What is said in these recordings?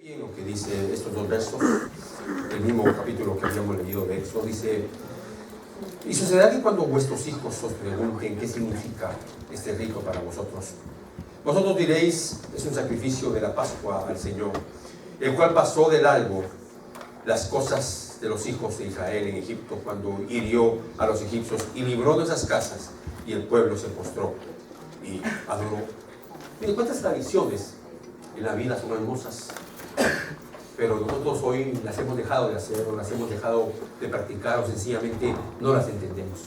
Y en lo que dice estos dos versos, el mismo capítulo que habíamos leído de Éxodo, dice: y sucederá que cuando vuestros hijos os pregunten qué significa este rito para vosotros, vosotros diréis: es un sacrificio de la Pascua al Señor, el cual pasó de largo las cosas de los hijos de Israel en Egipto, cuando hirió a los egipcios y libró de esas casas, y el pueblo se postró y adoró. Miren cuántas tradiciones en la vida son hermosas, pero nosotros hoy las hemos dejado de hacer, o las hemos dejado de practicar, o sencillamente no las entendemos.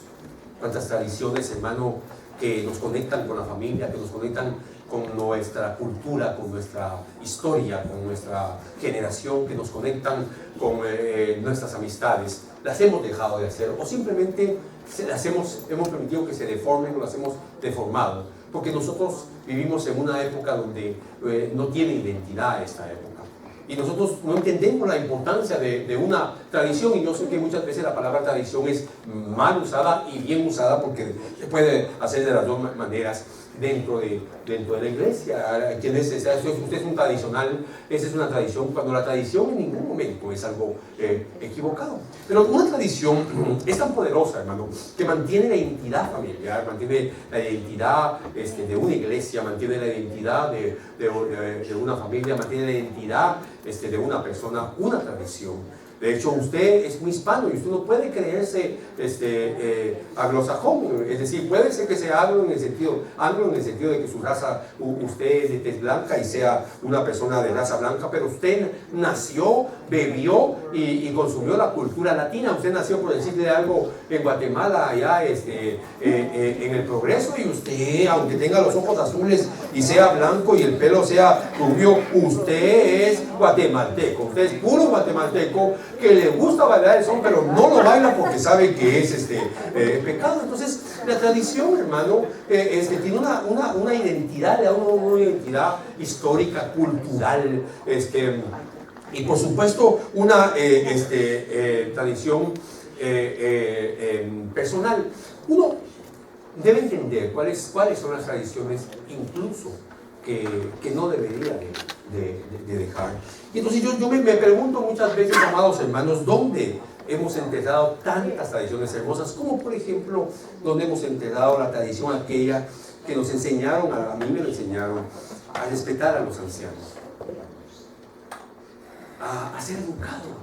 Cuántas tradiciones, hermano, que nos conectan con la familia, que nos conectan con nuestra cultura, con nuestra historia, con nuestra generación, que nos conectan con nuestras amistades, las hemos dejado de hacer, o simplemente hemos permitido que se deformen, o las hemos deformado, porque nosotros vivimos en una época donde no tiene identidad esta época. Y nosotros no entendemos la importancia de una tradición, y yo sé que muchas veces la palabra tradición es mal usada y bien usada, porque se puede hacer de las dos maneras dentro de la iglesia. Usted es un tradicional, esa es una tradición, cuando la tradición en ningún momento es algo equivocado. Pero una tradición es tan poderosa, hermano, que mantiene la identidad familiar, mantiene la identidad de una iglesia, mantiene la identidad de una familia, mantiene la identidad de una persona, una tradición. De hecho, usted es un hispano y usted no puede creerse anglosajón, es decir, puede ser que sea anglo en el sentido de que su raza, usted es de tez blanca y sea una persona de raza blanca, pero usted nació, bebió y consumió la cultura latina. Usted nació, por decirle algo, en Guatemala, allá en el Progreso, y usted, aunque tenga los ojos azules y sea blanco y el pelo sea rubio, usted es guatemalteco, usted es puro guatemalteco, que le gusta bailar el son, pero no lo baila porque sabe que es pecado. Entonces, la tradición, hermano, tiene una identidad, le da una identidad histórica, cultural, y por supuesto una tradición personal. Uno debe entender cuáles son las tradiciones, incluso que no debería de dejar. Y entonces yo me pregunto muchas veces, amados hermanos, ¿dónde hemos enterrado tantas tradiciones hermosas? Como por ejemplo, ¿dónde hemos enterrado la tradición aquella que nos enseñaron, a mí me lo enseñaron, a respetar a los ancianos, a ser educado,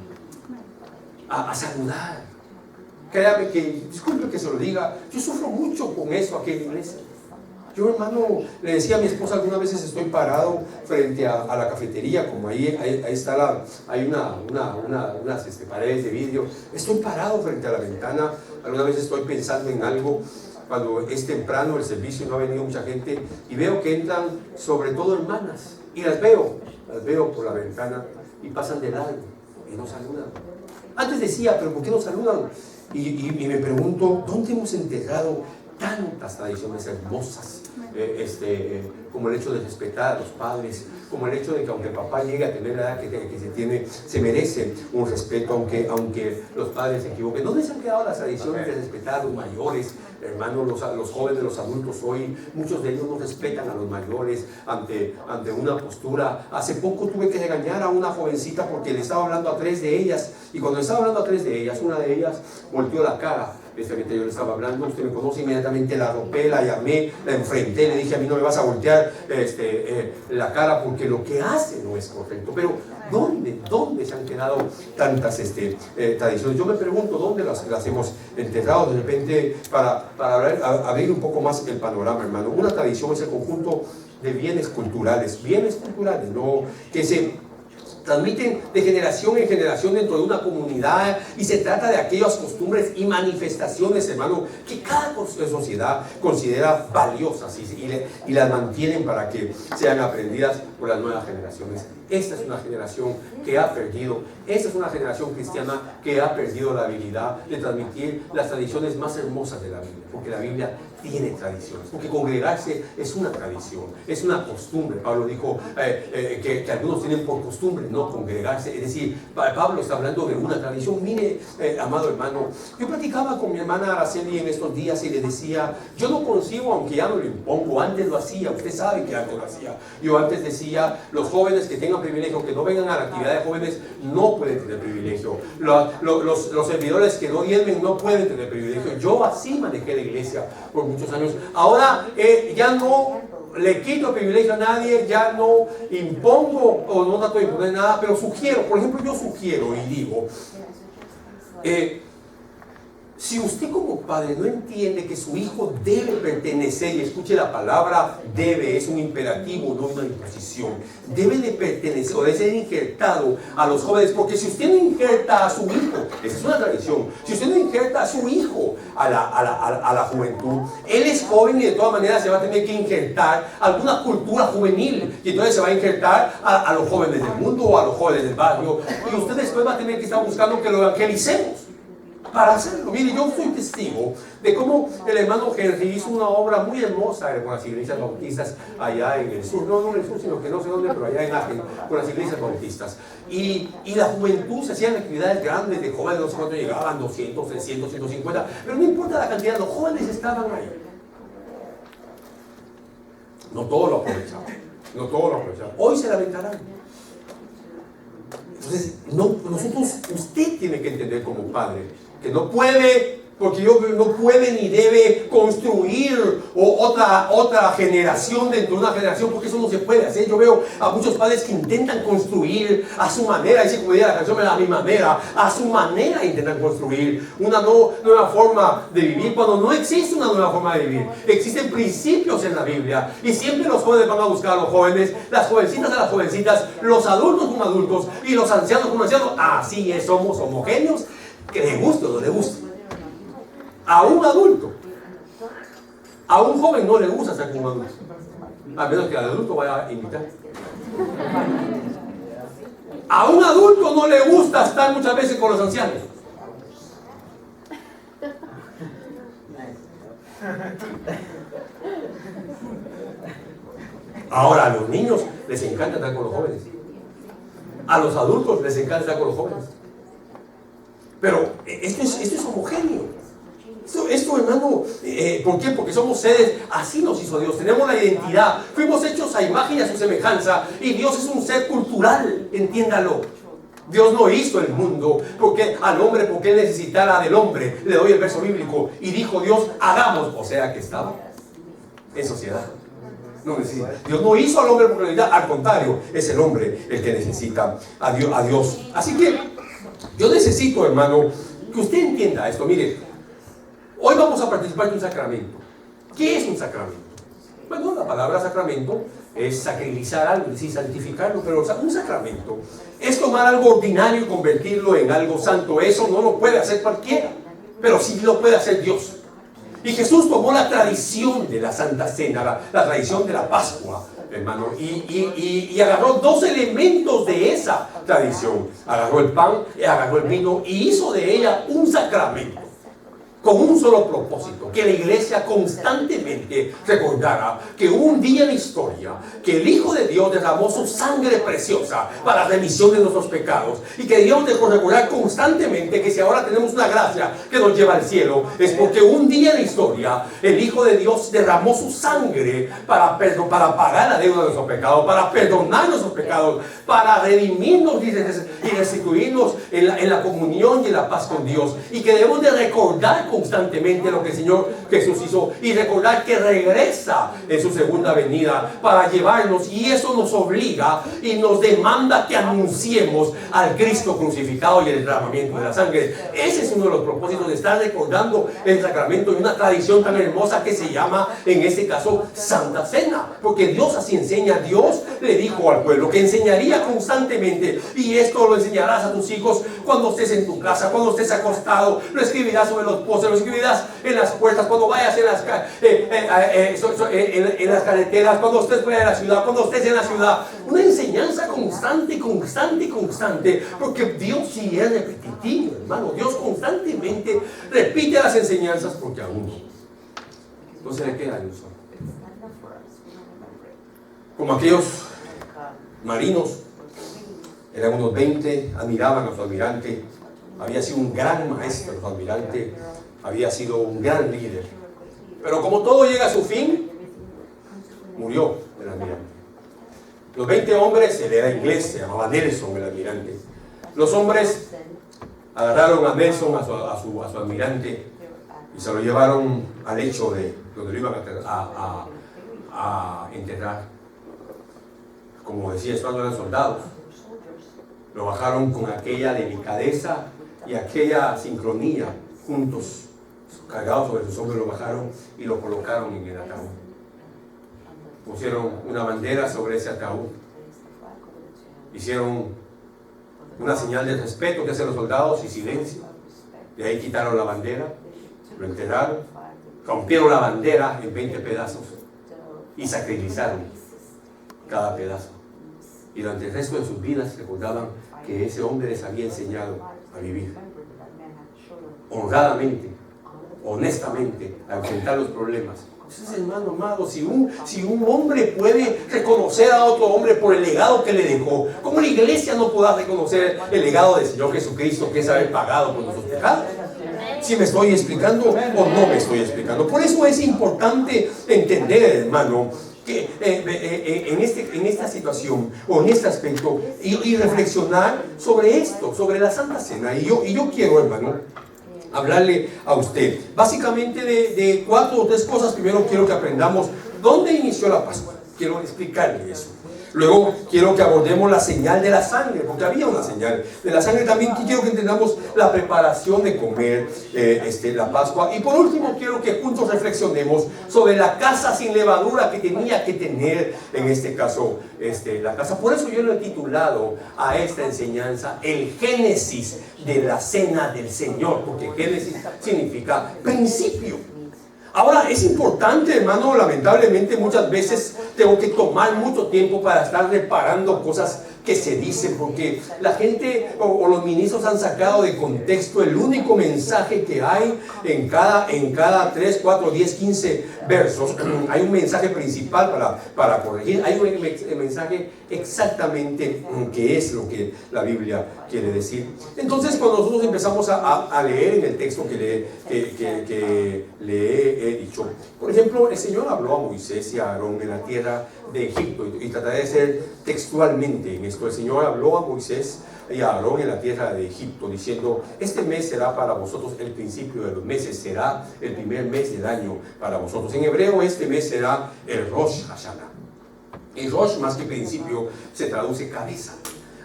a saludar? Créame que, disculpe que se lo diga, yo sufro mucho con eso aquí en la iglesia. Yo, hermano, le decía a mi esposa, algunas veces estoy parado frente a la cafetería, como ahí está hay unas paredes de vidrio. Estoy parado frente a la ventana, algunas veces estoy pensando en algo, cuando es temprano el servicio, no ha venido mucha gente, y veo que entran sobre todo hermanas, y las veo por la ventana, y pasan de largo, y no saludan. Antes decía, pero ¿por qué no saludan? Y me pregunto, ¿dónde hemos enterrado tantas tradiciones hermosas, como el hecho de respetar a los padres, como el hecho de que aunque el papá llegue a tener la edad que se tiene, se merece un respeto, aunque los padres se equivoquen? ¿Dónde se han quedado las tradiciones de respetar a los mayores? Hermanos, los jóvenes, los adultos hoy, muchos de ellos no respetan a los mayores ante una postura. Hace poco tuve que regañar a una jovencita porque le estaba hablando a 3 de ellas, y cuando le estaba hablando a 3 de ellas, una de ellas volteó la cara. Yo le estaba hablando, usted me conoce, inmediatamente la arropé, la llamé, la enfrenté, le dije: a mí no me vas a voltear la cara porque lo que hace no es correcto. Pero ¿dónde se han quedado tantas tradiciones? Yo me pregunto, ¿dónde las hemos enterrado? De repente, para abrir un poco más el panorama, hermano, una tradición es el conjunto de bienes culturales, ¿no?, que se transmiten de generación en generación dentro de una comunidad, y se trata de aquellas costumbres y manifestaciones, hermano, que cada sociedad considera valiosas y las mantienen para que sean aprendidas por las nuevas generaciones. Esta es una generación esta es una generación cristiana que ha perdido la habilidad de transmitir las tradiciones más hermosas de la Biblia, porque la Biblia tiene tradiciones, porque congregarse es una tradición, es una costumbre. Pablo dijo que algunos tienen por costumbre no congregarse. Es decir, Pablo está hablando de una tradición. Mire, amado hermano, yo platicaba con mi hermana Araceli en estos días y le decía, yo no concibo, aunque ya no lo impongo, antes lo hacía, usted sabe que antes lo hacía. Yo antes decía, los jóvenes que tengan privilegio, que no vengan a la actividad de jóvenes, no pueden tener privilegio. Los servidores que no diezmen no pueden tener privilegio. Yo así manejé la iglesia por muchos años. Ahora ya no le quito privilegio a nadie, ya no impongo o no trato de imponer nada, pero sugiero, por ejemplo, yo sugiero y digo, si usted como padre no entiende que su hijo debe pertenecer, y escuche la palabra debe, es un imperativo, no una imposición, debe de pertenecer o debe ser injertado a los jóvenes, porque si usted no injerta a su hijo, esa es una tradición, si usted no injerta a su hijo a la juventud, él es joven y de todas maneras se va a tener que injertar alguna cultura juvenil, y entonces se va a injertar a los jóvenes del mundo o a los jóvenes del barrio, y usted después va a tener que estar buscando que lo evangelicemos para hacerlo. Mire, yo soy testigo de cómo el hermano Henry hizo una obra muy hermosa con las iglesias bautistas allá en el sur, no en el sur, sino que no sé dónde, pero allá en Ángel, con las iglesias bautistas. Y la juventud se hacían actividades grandes de jóvenes, no sé cuánto llegaban, 200, 300, 150, pero no importa la cantidad, los jóvenes estaban ahí. No todos lo aprovechaban, no todos lo aprovechaban. Hoy se lamentarán. Entonces, usted tiene que entender como padre que no puede, porque no puede ni debe construir otra generación dentro de una generación, porque eso no se puede hacer. Yo veo a muchos padres que intentan construir a su manera, dice como diría la canción, a mi manera, a su manera intentan construir una nueva forma de vivir, cuando no existe una nueva forma de vivir. Existen principios en la Biblia, y siempre los jóvenes van a buscar a los jóvenes, las jovencitas a las jovencitas, los adultos como adultos, y los ancianos como ancianos. Así es, somos homogéneos, que le guste o no le guste. A un adulto, a un joven no le gusta estar con un adulto, a menos que el adulto vaya a invitar. A un adulto no le gusta estar muchas veces con los ancianos. Ahora, a los niños les encanta estar con los jóvenes. A los adultos les encanta estar con los jóvenes. Pero esto es homogéneo. Esto, hermano, ¿por qué? Porque somos seres, así nos hizo Dios, tenemos la identidad, fuimos hechos a imagen y a su semejanza, y Dios es un ser cultural, entiéndalo. Dios no hizo el mundo al hombre porque él necesitara del hombre. Le doy el verso bíblico, y dijo Dios, hagamos, o sea que estaba en sociedad. No necesita. Dios no hizo al hombre porque necesita, al contrario, es el hombre el que necesita a Dios. Así que yo necesito, hermano, que usted entienda esto. Mire, hoy vamos a participar de un sacramento. ¿Qué es un sacramento? Bueno, la palabra sacramento es sacralizar algo, es decir, santificarlo, pero un sacramento es tomar algo ordinario y convertirlo en algo santo. Eso no lo puede hacer cualquiera, pero sí lo puede hacer Dios. Y Jesús tomó la tradición de la Santa Cena, la tradición de la Pascua, hermano, y agarró dos elementos de esa tradición. Agarró el pan, agarró el vino y hizo de ella un sacramento, con un solo propósito: que la iglesia constantemente recordara que hubo un día en la historia que el Hijo de Dios derramó su sangre preciosa para la remisión de nuestros pecados, y que debíamos de recordar constantemente que si ahora tenemos una gracia que nos lleva al cielo, es porque un día en la historia el Hijo de Dios derramó su sangre para pagar la deuda de nuestros pecados, para perdonar nuestros pecados, para redimirnos y restituirnos en la comunión y en la paz con Dios, y que debemos de recordar constantemente lo que el Señor Jesús hizo, y recordar que regresa en su segunda venida para llevarnos, y eso nos obliga y nos demanda que anunciemos al Cristo crucificado y el derramamiento de la sangre. Ese es uno de los propósitos de estar recordando el sacramento y una tradición tan hermosa que se llama, en este caso, Santa Cena, porque Dios así enseña. Dios le dijo al pueblo que enseñaría constantemente, y esto lo enseñarás a tus hijos cuando estés en tu casa, cuando estés acostado, lo escribirás sobre los postes, lo escribirás en las puertas, cuando vayas en las carreteras, cuando estés fuera de la ciudad, cuando estés en la ciudad. Una enseñanza constante, porque Dios sí es repetitivo, hermano. Dios constantemente repite las enseñanzas, porque a uno no se le queda en un solo. Como aquellos marinos Eran unos 20, admiraban a su almirante. Había sido un gran maestro, su almirante. Había sido un gran líder. Pero como todo llega a su fin, murió el almirante. Los 20 hombres, él era inglés, se llamaba Nelson, el almirante. Los hombres agarraron a Nelson, a su almirante, y se lo llevaron al lecho de donde lo iban a enterrar. Como decía, estos no eran soldados. Lo bajaron con aquella delicadeza y aquella sincronía, juntos, cargados sobre sus hombros, lo bajaron y lo colocaron en el ataúd. Pusieron una bandera sobre ese ataúd. Hicieron una señal de respeto que hacen los soldados y silencio. De ahí quitaron la bandera, lo enterraron, rompieron la bandera en 20 pedazos y sacrificaron cada pedazo. Y durante el resto de sus vidas recordaban que ese hombre les había enseñado a vivir honradamente, honestamente, a enfrentar los problemas. Entonces, hermano amado, si un hombre puede reconocer a otro hombre por el legado que le dejó, ¿cómo la iglesia no podrá reconocer el legado del Señor Jesucristo, que es haber pagado por nuestros pecados? ¿Si me estoy explicando o no me estoy explicando? Por eso es importante entender, hermano, que en esta situación o en este aspecto y reflexionar sobre esto, sobre la Santa Cena. Y yo quiero, hermano, hablarle a usted básicamente de 4 o 3 cosas. Primero quiero que aprendamos dónde inició la Pascua. Quiero explicarle eso. Luego quiero que abordemos la señal de la sangre, porque había una señal de la sangre. También quiero que entendamos la preparación de comer la Pascua. Y por último quiero que juntos reflexionemos sobre la casa sin levadura que tenía que tener, en este caso, la casa. Por eso yo lo he titulado a esta enseñanza el Génesis de la Cena del Señor, porque Génesis significa principio. Ahora, es importante, hermano, lamentablemente muchas veces tengo que tomar mucho tiempo para estar reparando cosas que se dicen, porque la gente o los ministros han sacado de contexto el único mensaje que hay en cada 3, 4, 10, 15 versos. Hay un mensaje principal para corregir, hay un mensaje exactamente que es lo que la Biblia quiere decir. Entonces, cuando nosotros empezamos a leer en el texto que le he dicho, por ejemplo, el Señor habló a Moisés y a Aarón en la tierra de Egipto, y trataré de ser textualmente en esto. El Señor habló a Moisés y a Aarón en la tierra de Egipto, diciendo: este mes será para vosotros el principio de los meses, será el primer mes del año para vosotros. En hebreo este mes será el Rosh Hashanah. El Rosh, más que principio, se traduce cabeza.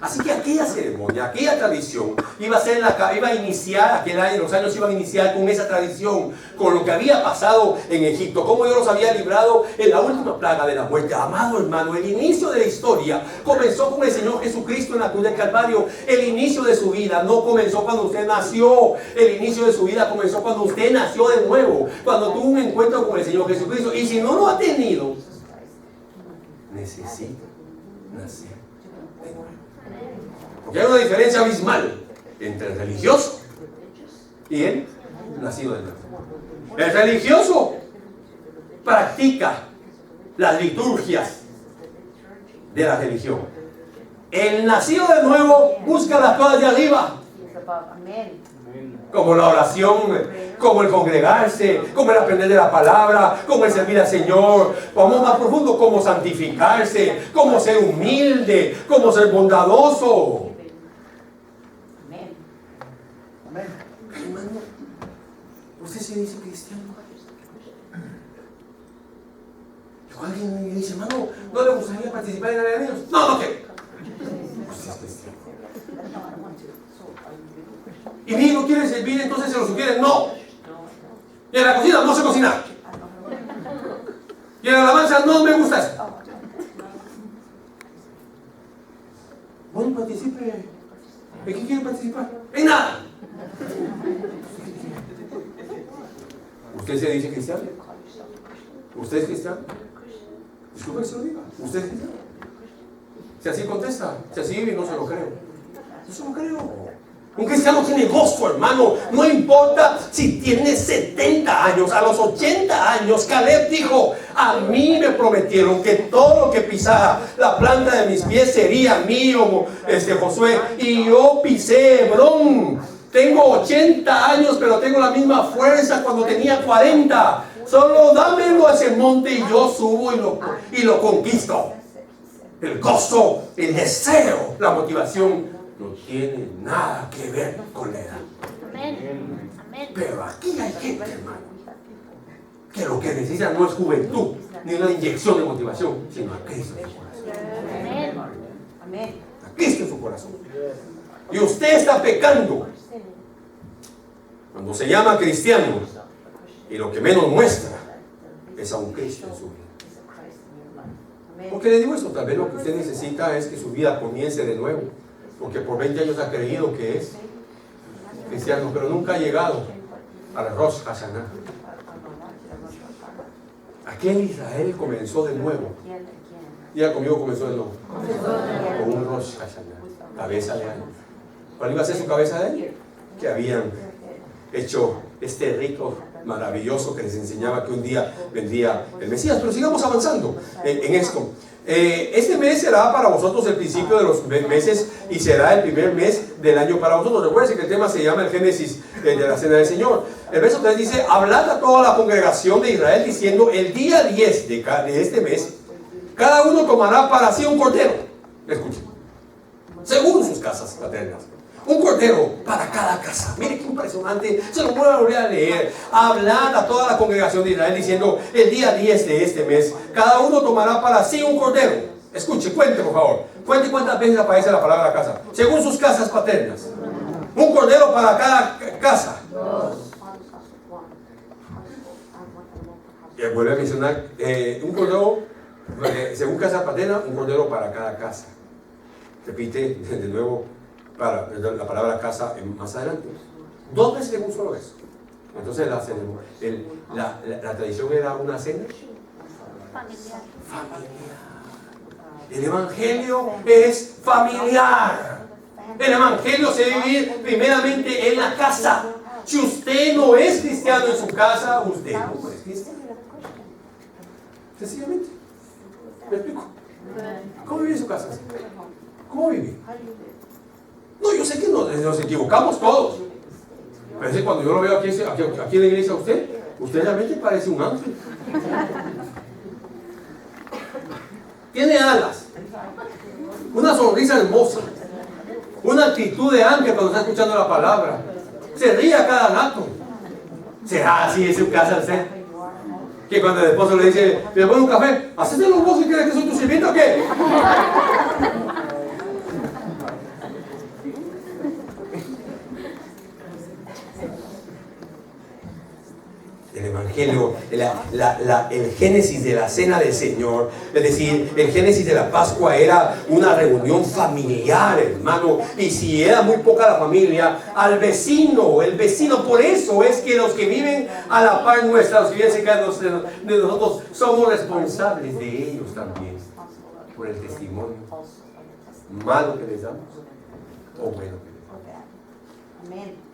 Así que aquella ceremonia, aquella tradición iba a iniciar, aquel año, los años iban a iniciar con esa tradición, con lo que había pasado en Egipto, cómo Dios los había librado en la última plaga de la muerte. Amado hermano, el inicio de la historia comenzó con el Señor Jesucristo en la cruz del Calvario. El inicio de su vida no comenzó cuando usted nació, el inicio de su vida comenzó cuando usted nació de nuevo, cuando tuvo un encuentro con el Señor Jesucristo. Y si no lo ha tenido, necesita nacer de nuevo. Porque hay una diferencia abismal entre el religioso y el nacido de nuevo. El religioso practica las liturgias de la religión. El nacido de nuevo busca las cosas de arriba, como la oración, como el congregarse, como el aprender de la palabra, como el servir al Señor. Vamos más profundo, como santificarse, como ser humilde, como ser bondadoso. Hermano, usted se dice cristiano. Y alguien me dice: hermano, ¿no le gustaría participar en la vida de Dios? No, no quiero. Usted es cristiano. Y mí no quiere servir, entonces se lo sugieren. No. Y en la cocina no sé cocinar. Y en la alabanza no me gusta eso. Bueno, participe. ¿En qué quiere participar? En nada. ¿Usted se dice cristiano? ¿Usted es cristiano? Disculpe que se lo diga. ¿Usted es cristiano? Si así contesta, si así vive, no se lo creo. No se lo creo. Un cristiano tiene gozo, hermano. No importa si tiene 70 años. A los 80 años, Caleb dijo: A mí me prometieron que todo lo que pisara la planta de mis pies sería mío, Josué. Y yo pisé Hebrón. Tengo 80 años, pero tengo la misma fuerza cuando tenía 40. Solo dámelo a ese monte y yo subo y lo conquisto. El gozo, el deseo, la motivación no tiene nada que ver con la edad. Amén. Pero aquí hay gente, hermano, que lo que necesita no es juventud, ni una inyección de motivación, sino a Cristo en su corazón. A Cristo en su corazón. Y usted está pecando cuando se llama cristiano y lo que menos muestra es a un Cristo en su vida. ¿Por qué le digo esto? Tal vez lo que usted necesita es que su vida comience de nuevo, porque por 20 años ha creído que es cristiano, pero nunca ha llegado al Rosh Hashanah. Aquel Israel comenzó de nuevo. Diga conmigo, comenzó de nuevo. Con un Rosh Hashanah, cabeza de año. ¿Cuál iba a ser su cabeza de año? Que habían hecho este rito maravilloso que les enseñaba que un día vendría el Mesías. Pero sigamos avanzando en esto. Este mes será para vosotros el principio de los meses y será el primer mes del año para vosotros. Recuerden que el tema se llama el Génesis de la Cena del Señor. El verso 3 dice: hablad a toda la congregación de Israel diciendo: el día 10 de este mes, cada uno tomará para sí un cordero. Escuchen, según sus casas paternas. Un cordero para cada casa. Mire qué impresionante. Se lo voy a volver a leer. Hablad a toda la congregación de Israel diciendo: el día 10 de este mes, cada uno tomará para sí un cordero. Escuche, cuente por favor. Cuente cuántas veces aparece la palabra casa. Según sus casas paternas. Un cordero para cada casa. Y vuelve a mencionar un cordero, según casa paterna, un cordero para cada casa. Repite de nuevo para la palabra casa más adelante. 2 veces en un solo beso. Entonces la tradición era una cena familiar. El evangelio es familiar. El evangelio se debe vivir primeramente en la casa. Si usted no es cristiano en su casa, usted no es cristiano. Sencillamente. ¿Me explico? ¿Cómo vive en su casa? ¿Cómo vive? No, yo sé que nos equivocamos todos. Pero es que cuando yo lo veo aquí en la iglesia, usted realmente parece un ángel. Tiene alas, una sonrisa hermosa, una actitud de ángel cuando está escuchando la palabra. Se ríe a cada rato. ¿Será así en su casa usted? Que cuando el esposo le dice: ¿me pone un café? ¿Hacete los vos y crees que soy tu sirviente o qué? El evangelio, el génesis de la cena del Señor, es decir, el génesis de la Pascua era una reunión familiar, hermano. Y si era muy poca la familia, al vecino, el vecino. Por eso es que los que viven a la par nuestra, los que viven cerca de nosotros, somos responsables de ellos también, por el testimonio malo que les damos o bueno que les damos. Amén.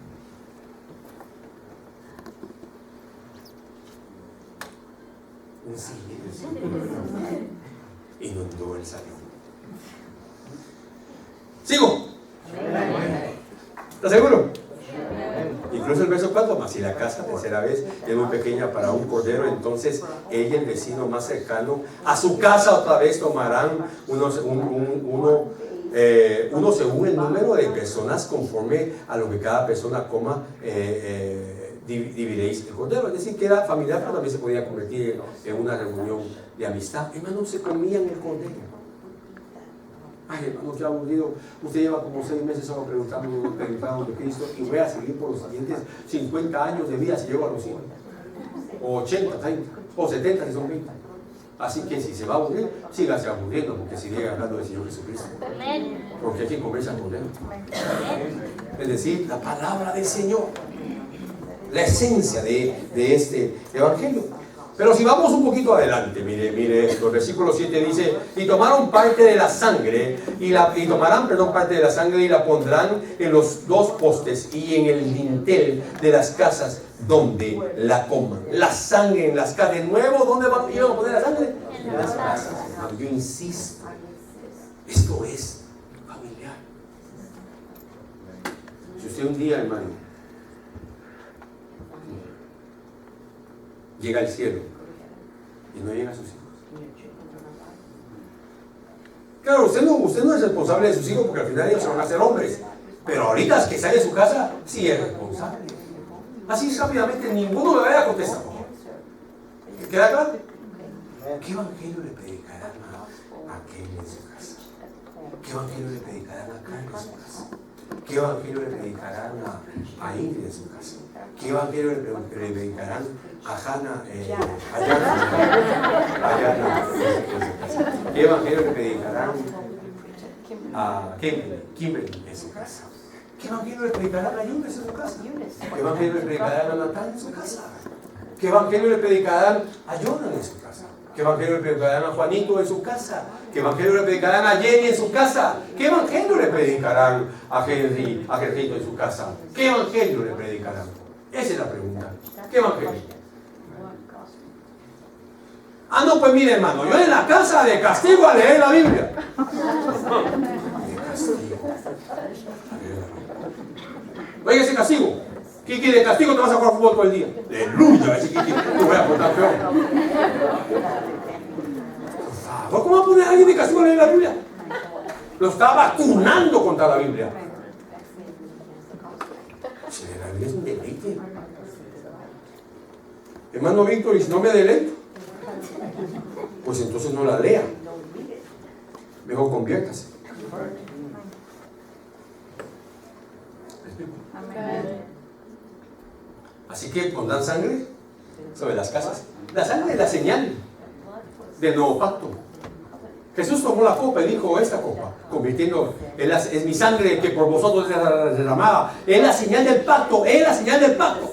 Un silencio inundó el salón. ¿Sigo? ¿Estás seguro? Incluso el verso 4, más si la casa tercera vez es muy pequeña para un cordero, entonces ella y el vecino más cercano a su casa otra vez tomarán uno según el número de personas, conforme a lo que cada persona coma. Dividiréis el cordero. Es decir, que era familiar, pero también se podía convertir en una reunión de amistad. Hermanos, se comían el cordero. Ay, hermano, qué aburrido. Usted lleva como 6 meses solo preguntando de Cristo y voy a seguir por los siguientes 50 años de vida si llego a los 100. O 80, 30, o 70 si son 20. Así que si se va a aburrir, sígase aburriendo, porque sigue hablando del Señor Jesucristo. Porque hay quien conversa al cordero. Es decir, la palabra del Señor. La esencia de este evangelio. Pero si vamos un poquito adelante, mire esto, el versículo 7 dice, y tomaron parte de la sangre, tomarán parte de la sangre y la pondrán en los dos postes y en el dintel de las casas donde la coman. La sangre en las casas. De nuevo, ¿dónde iban a poner la sangre? En las casas, hermano. Yo insisto, esto es familiar. Si usted un día, hermano, llega al cielo y no llega a sus hijos. Claro, usted no es responsable de sus hijos porque al final ellos se van a hacer hombres. Pero ahorita es que sale de su casa, sí es responsable. Así rápidamente ninguno le vaya a contestar. ¿Queda claro? ¿Qué evangelio le predicarán a aquel en su casa? ¿Qué evangelio le predicarán a Carlos en su casa? ¿Qué evangelio le predicarán a Ingrid en su casa? ¿Qué evangelio le predicarán a Hannah, ¿qué evangelio le predicarán a Kimberly en su casa? ¿Qué evangelio le predicarán a Yunes en su casa? ¿Qué evangelio le predicarán a Natán en su casa? ¿Qué evangelio le predicarán a Jonathan en su casa? ¿Qué evangelio le predicarán a Juanito en su casa? ¿Qué evangelio le predicarán a Jenny en su casa? ¿Qué evangelio le predicarán a Gerrito en su casa? ¿Qué evangelio le predicarán? Esa es la pregunta. ¿Qué evangelio? Ah, no, pues mire, hermano, yo en la casa de castigo a leer la Biblia. De castigo. Oiga, ese castigo. Kiki, de castigo te vas a jugar fútbol todo el día. Aleluya, ese Kiki, te voy a portar peor. ¿Cómo va a poner a alguien de castigo a leer la Biblia? Lo está vacunando contra la Biblia. La Biblia es un deleite. Hermano Víctor, y si no me deleito, pues entonces no la lea. Mejor conviértase. Así que pondrán sangre sobre las casas. La sangre es la señal del nuevo pacto. Jesús tomó la copa y dijo, esta copa, convirtiendo, es mi sangre que por vosotros es derramada. Es la señal del pacto, es la señal del pacto.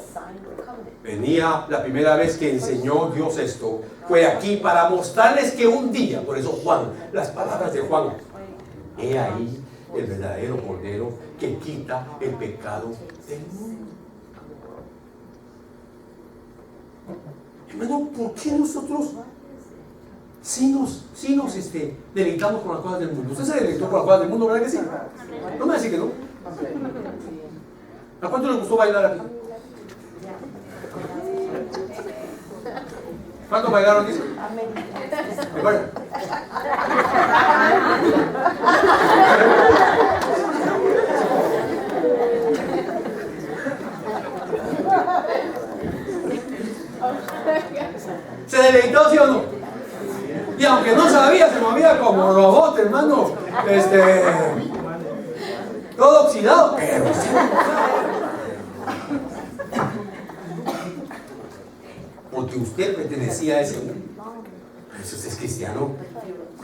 Venía la primera vez que enseñó Dios esto, fue aquí para mostrarles que un día, por eso Juan, las palabras de Juan, he ahí el verdadero cordero que quita el pecado del mundo. Hermano, ¿por qué nosotros si nos deleitamos con las cosas del mundo? Usted se deleitó con las cosas del mundo, ¿verdad que sí? No me va a decir que no. ¿A cuánto les gustó bailar aquí? ¿Cuántos bailaron eso? ¿Recuerdan? ¿Se deleitó, sí o no? Y aunque no sabía, se movía como robot, hermano. Todo oxidado, pero sí. Porque usted pertenecía a ese mundo. Eso es cristiano.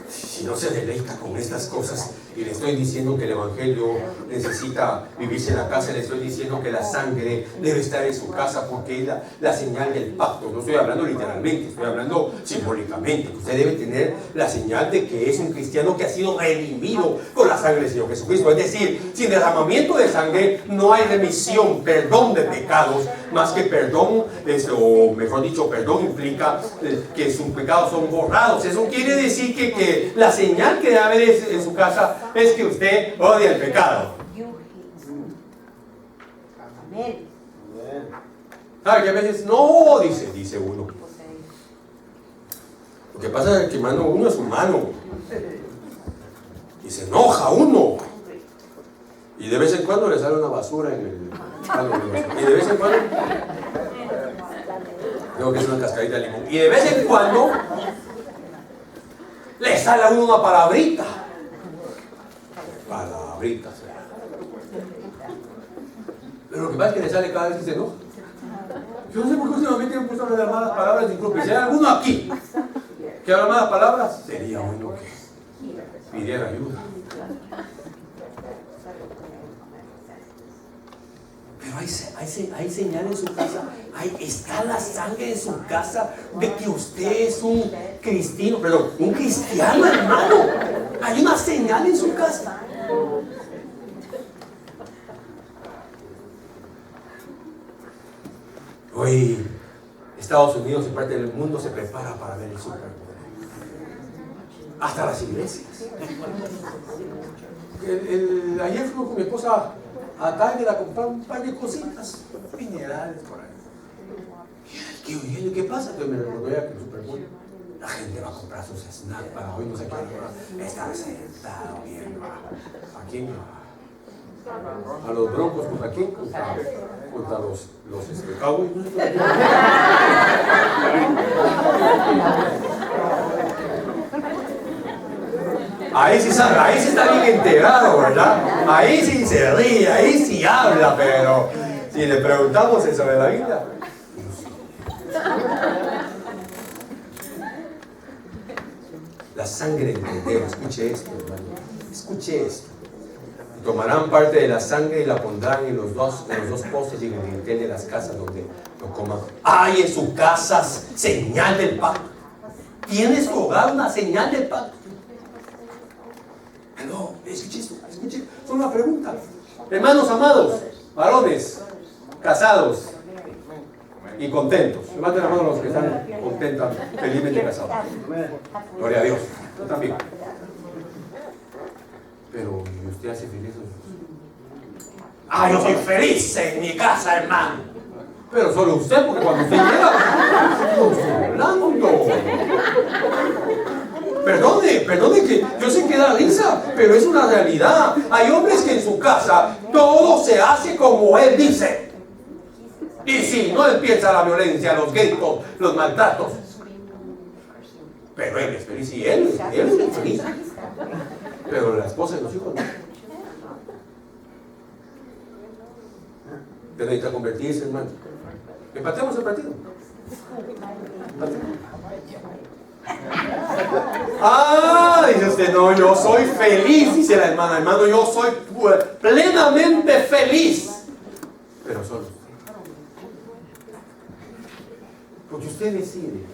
Si no se deleita con estas cosas, y le estoy diciendo que el evangelio necesita vivirse en la casa, le estoy diciendo que la sangre debe estar en su casa porque es la señal del pacto. No estoy hablando literalmente, estoy hablando simbólicamente. Usted debe tener la señal de que es un cristiano que ha sido redimido con la sangre del Señor Jesucristo. Es decir, sin derramamiento de sangre no hay remisión, perdón de pecados, más que perdón, o mejor dicho, perdón implica que sus pecados son borrados. Eso quiere decir que la señal que debe haber en su casa es que usted odia el pecado. ¿Sabe que a veces no? Dice uno. Lo que pasa es que, hermano, uno es humano y se enoja uno, y de vez en cuando le sale una basura en el y de vez en cuando tengo que hacer una cascadita de limón, y de vez en cuando le sale a uno una palabrita. Pero lo que pasa es que le sale cada vez que se enoja. Yo no sé por qué últimamente me he puesto a hablar malas palabras, incluso si hay alguno aquí que habla malas palabras, sería bueno que pidiera ayuda. Pero hay hay señal en su casa, está la sangre en su casa de que usted es un cristiano, pero un cristiano, hermano. Hay una señal en su casa. Hoy Estados Unidos y parte del mundo se prepara para ver el Super Bowl. Hasta las iglesias. Ayer fui con mi esposa a Target a comprar un par de cositas, minerales por ahí. ¿Qué pasa? Entonces me recordé que el Super Bowl, la gente va a comprar sus snacks para hoy, no sé qué, estar sentado viendo. ¿A quién? A los Broncos, ¿contra quién? Contra los Cowboys. Ahí sí está bien enterado, ¿verdad? Ahí sí se ríe, ahí sí habla, pero si le preguntamos eso de la Biblia. La sangre del Cordero, escuche esto, hermano, escuche esto. Tomarán parte de la sangre y la pondrán en los dos postes y en el dintel de las casas donde lo coman. Hay en su casa señal del pacto. ¿Tiene su hogar una señal del pacto? No, escuche esto. Es una pregunta. Hermanos amados, varones, casados y contentos. Levanten la mano los que están contentos, felizmente casados. Gloria a Dios. Yo también. Pero, ¿y usted hace feliz? Yo soy feliz en mi casa, hermano. Pero solo usted, porque cuando usted llega, no estoy hablando. Perdone que yo sé que da risa, pero es una realidad. Hay hombres que en su casa todo se hace como él dice. Y sí, no empieza la violencia, los gritos, los maltratos. Pero él es feliz y él es feliz. Pero la esposa y los hijos no. Usted necesita convertirse, hermano. Empatemos el partido. Dice usted, no, yo soy feliz, dice la hermana. Hermano, yo soy plenamente feliz. Pero solo usted. Porque usted decide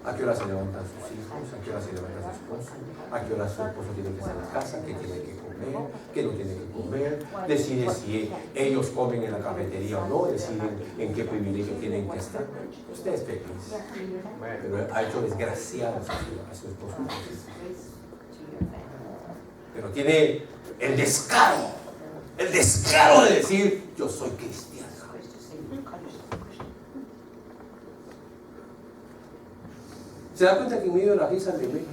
a qué hora se levantan sus hijos, a qué hora se levanta su esposo, a qué hora su esposo tiene que estar en casa, qué tiene que comer, qué no tiene que comer. Decide si ellos comen en la cafetería o no, deciden en qué privilegio tienen que estar. Usted es feliz, pero ha hecho desgraciados a su esposo. Pero tiene el descaro de decir, yo soy cristiano. ¿Se da cuenta que en medio de la risa de México?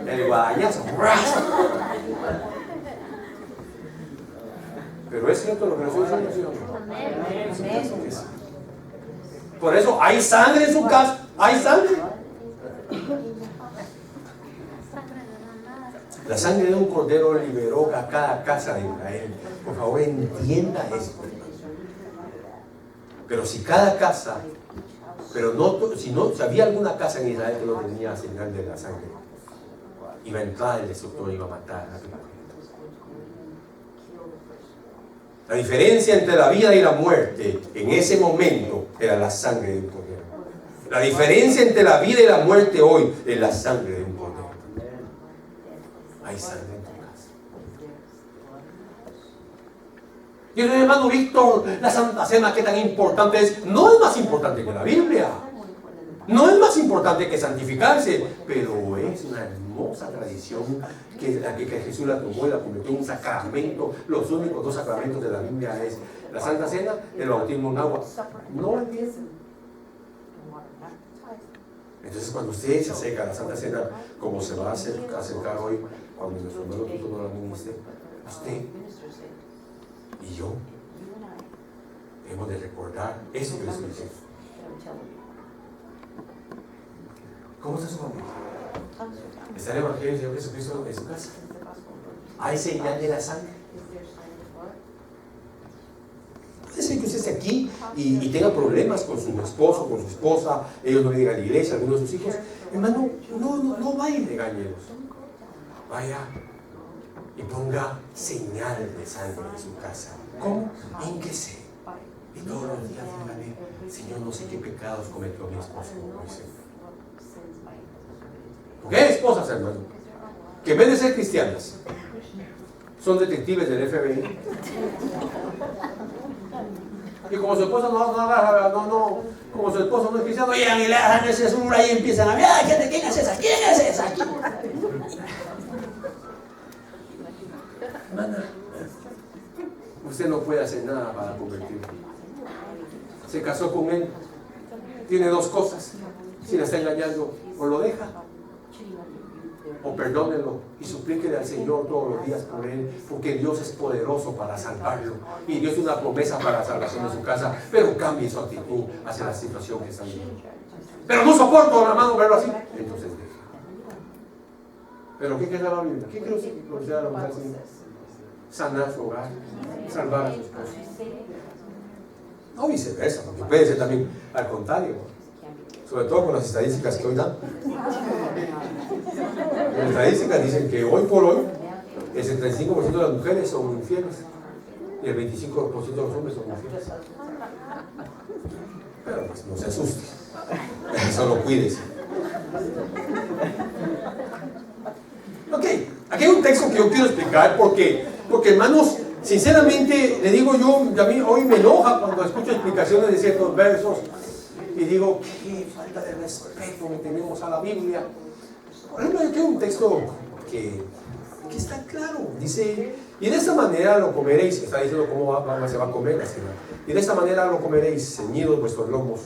El guadañazo. Pero es cierto lo que nos estoy diciendo, ¿sí o no? Por eso hay sangre en su casa. Hay sangre. La sangre de un cordero liberó a cada casa de Israel. Por favor, entienda esto. Pero si cada casa... Pero si había alguna casa en Israel que no tenía señal de la sangre, iba a entrar el destructor y iba a matar a la gente. La diferencia entre la vida y la muerte en ese momento era la sangre de un cordero. La diferencia entre la vida y la muerte hoy es la sangre de un cordero. Hay sangre en tu casa. Y el hermano Víctor, la Santa Cena, ¿qué tan importante es? No es más importante que la Biblia. No es más importante que santificarse, pero es una hermosa tradición que Jesús la tomó y la convirtió en un sacramento. Los únicos dos sacramentos de la Biblia es la Santa Cena y el bautismo en agua. No entienden. Entonces, cuando usted se acerca a la Santa Cena, como se va a acercar hoy, cuando nuestro hermano Tito no la ministre, usted y yo hemos de recordar eso que les estoy diciendo. ¿Cómo está su familia? ¿Está el Evangelio del Señor Jesucristo en su casa? ¿Hay señal de la sangre? Puede ser que usted esté aquí y tenga problemas con su esposo, con su esposa, ellos no llegan a la iglesia, algunos de sus hijos. Hermano, no vaya y regáñelos. Vaya y ponga señal de sangre en su casa. ¿Cómo? Hínquese. Y todos los días dígale: Señor, no sé qué pecados cometió mi esposo hoy, Señor. Porque hay esposas, hermano, que en vez de ser cristianas, son detectives del FBI. Y como su esposo como su esposo no es cristiano, llegan y le dan ese cesura y empiezan a ver: ¿quién es esa? ¿Quién es esa? Hermana, usted no puede hacer nada para convertirlo. Se casó con él, tiene dos cosas: si la está engañando, o lo deja, o perdónelo y suplíquele al Señor todos los días por él, porque Dios es poderoso para salvarlo y Dios tiene una promesa para la salvación de su casa. Pero cambie su actitud hacia la situación que está viviendo. Pero no soporto, hermano, verlo así. Entonces deja. Pero ¿qué quiere la Biblia? ¿Qué quiere usted que sea la mujer? Sanar su hogar, salvar a su esposo. No viceversa, porque puede ser también al contrario, sobre todo con las estadísticas que hoy dan. Las estadísticas dicen que hoy por hoy el 75% de las mujeres son infieles y el 25% de los hombres son infieles. Pero pues no se asuste, solo cuídese. Ok, aquí hay un texto que yo quiero explicar porque hermanos, sinceramente le digo yo, a mí hoy me enoja cuando escucho explicaciones de ciertos versos y digo: qué falta de respeto que tenemos a la Biblia. Por ejemplo, aquí hay un texto que está claro, dice: y de esta manera lo comeréis. Está diciendo cómo se va a comer la cena. Y de esta manera lo comeréis: ceñidos vuestros lomos,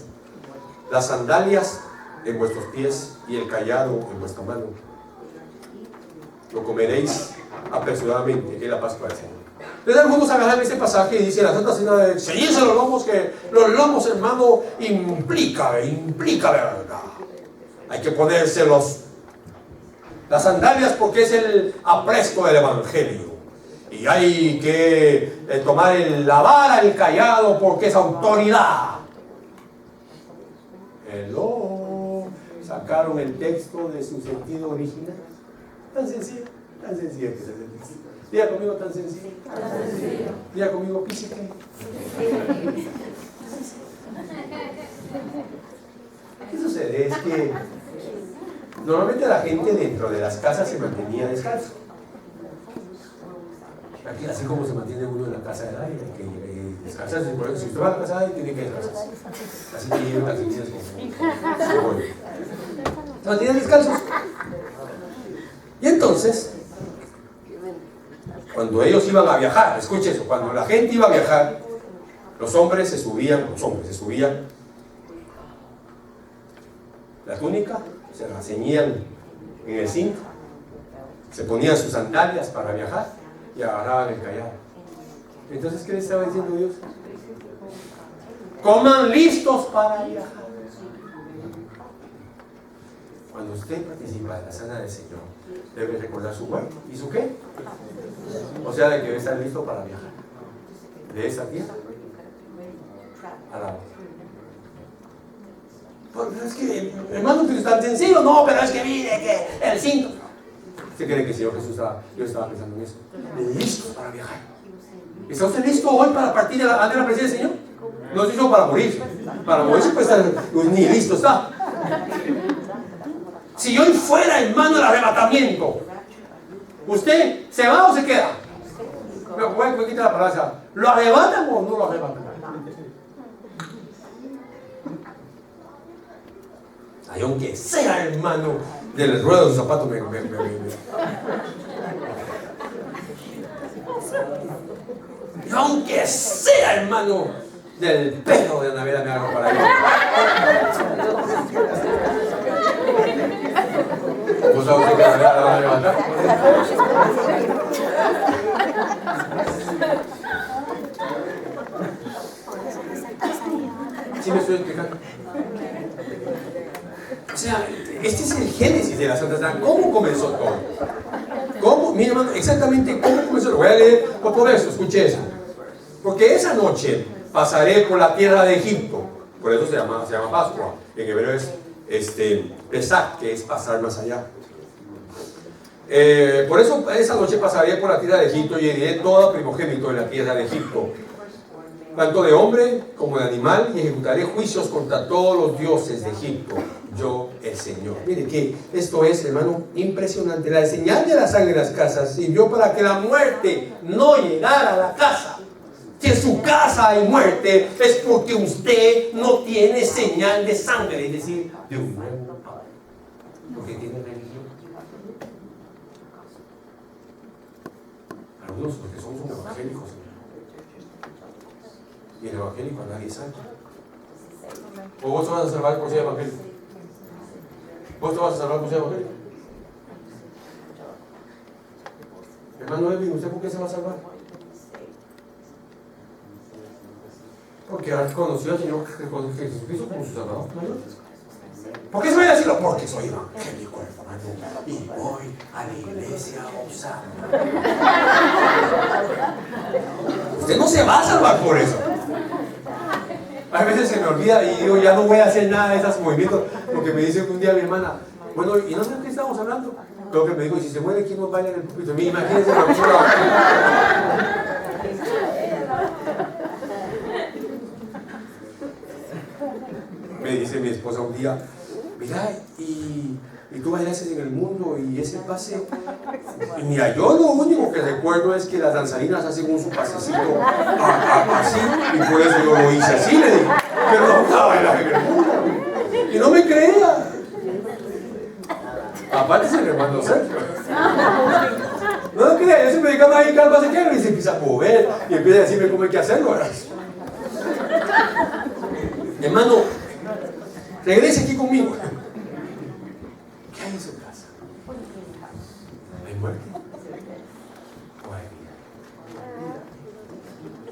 las sandalias en vuestros pies y el cayado en vuestra mano. Lo comeréis apresuradamente, que es la Pascua del Señor. Entonces algunos agarran este pasaje y dicen: la Santa Cena de ceñirse los lomos, que los lomos, hermano, implica verdad. Hay que ponerse las sandalias porque es el apresto del Evangelio. Y hay que tomar la vara, el cayado, porque es autoridad. Sacaron el texto de su sentido original. Tan sencillo que es el texto. Diga conmigo: tan sencillo. Diga conmigo: física. ¿Qué sucede? Es que normalmente la gente dentro de las casas se mantenía descalzo. Aquí, así como se mantiene uno en la casa de nadie, hay que descansarse. Por ejemplo, si usted va a la casa de nadie, tiene que descansarse. Así que llevan las sillas como se mantienen descalzos. Y entonces, cuando ellos iban a viajar, escuche eso, cuando la gente iba a viajar, los hombres se subían la túnica, se la ceñían en el cinto, se ponían sus sandalias para viajar y agarraban el cayado. Entonces, ¿qué les estaba diciendo Dios? Coman listos para viajar. Cuando usted participa de la cena del Señor, debe recordar su cuerpo. ¿Y su qué? O sea, de que debe estar listo para viajar de esta tierra a la otra. Pero es que, hermano, que es tan sencillo. No, pero es que mire que el cinto. ¿Usted cree que el Señor Jesús yo estaba pensando en eso? Listos para viajar. ¿Está usted listo hoy para partir ante la presencia del Señor? No es listo para morir. Para morirse pues ni listo está. Si yo fuera, hermano, el arrebatamiento, ¿usted se va o se queda? Voy a quitar la palabra. ¿Lo arrebatan o no lo arrebatan? Ay, aunque sea, hermano, del ruedo de sus zapatos y aunque sea, hermano, del pelo de Navidad me hago para allá. ¿Vos sabés que la van a levantar? ¿Sí me estoy explicando? O sea, este es el génesis de la Santa Cena. ¿Cómo comenzó todo? ¿Cómo? Mira, hermano, exactamente cómo comenzó. Lo voy a leer por eso, escuche eso. Porque esa noche pasaré por la tierra de Egipto. Por eso se llama Pascua. En hebreo es Pesach, que es pasar más allá. Por eso esa noche pasaré por la tierra de Egipto y heriré todo primogénito de la tierra de Egipto, tanto de hombre como de animal, y ejecutaré juicios contra todos los dioses de Egipto, yo el Señor. Mire que esto es, hermano, impresionante. La señal de la sangre en las casas sirvió para que la muerte no llegara a la casa. Si en su casa hay muerte, es porque usted no tiene señal de sangre, es decir, de un nuevo padre, porque tiene religión. Algunos porque somos evangélicos, y el evangélico a nadie salva. ¿O vos te vas a salvar por ser evangélico? ¿Vos te vas a salvar por ser evangélico? Hermano Edwin, ¿usted por qué se va a salvar? Porque ha conocido al Señor Jesucristo como su Salvador. ¿Por qué se va a decirlo? Porque soy evangélico, hermano, y voy a la iglesia Osana. Usted no se va a salvar por eso. A veces se me olvida y digo, ya no voy a hacer nada de esos movimientos, porque me dice un día mi hermana, bueno, ¿y no sé de qué estamos hablando? Creo que me dijo, y si se muere, ¿quién nos baila en el púlpito? Imagínense la locura. Me dice mi esposa un día, mira, y tú bailaste en el mundo y ese pase. Y mira, yo lo único que recuerdo es que las danzarinas hacen un su pasecito así, y por eso yo lo hice así, le dije, pero no estaba bailando en el mundo. Y no me creía. Aparte se le mandó Sergio. No me creía, yo siempre dedicaba ahí calma se quiere y se empieza a mover y empieza a decirme cómo hay que hacerlo, ¿verdad? Hermano, regrese aquí conmigo. ¿Qué hay en su casa? ¿Hay muerte? ¿O hay vida?